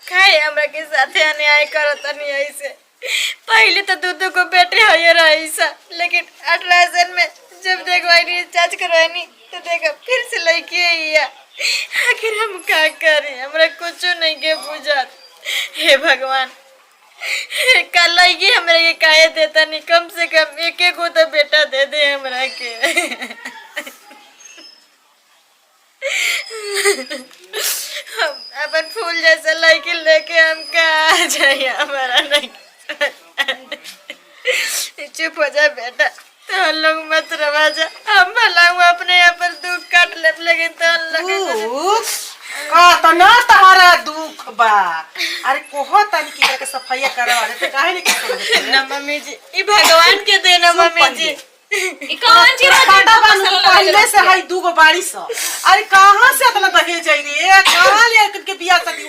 खाए हमरा के साथे अन्याय करत नहीं ऐसे। पहले तो दू को बेटे है रही सा, लेकिन 18 में जब देखवाई चार्ज करवानी तो देखा फिर से लड़की है। आखिर हम क्या करें, हमरा कुछ नहीं के बुझात। हे भगवान, कल लड़की हमरा के काहे देता नहीं, कम से कम एक एक तो बेटा दे दे हमरा के। हम अपन फूल जैसा लड़की लेके हम कहाँ जाए, हमारा नहीं। चुप हो जा बेटा, तो लोग मत रवा जा, हम भला अपने यहाँ पर दुख काट ले, लेकिन तो तो ना तहारा दुख बा। अरे कोहो तन की के सफाई करवा दे तो काहे नहीं कर ना मम्मी जी, ई भगवान के देना मम्मी जी। ई कौन चीज फाटा बन पहले से हाई दूगो बाड़ी स। अरे कहां से इतना दहेज आई रे, कहां ले के बियाह शादी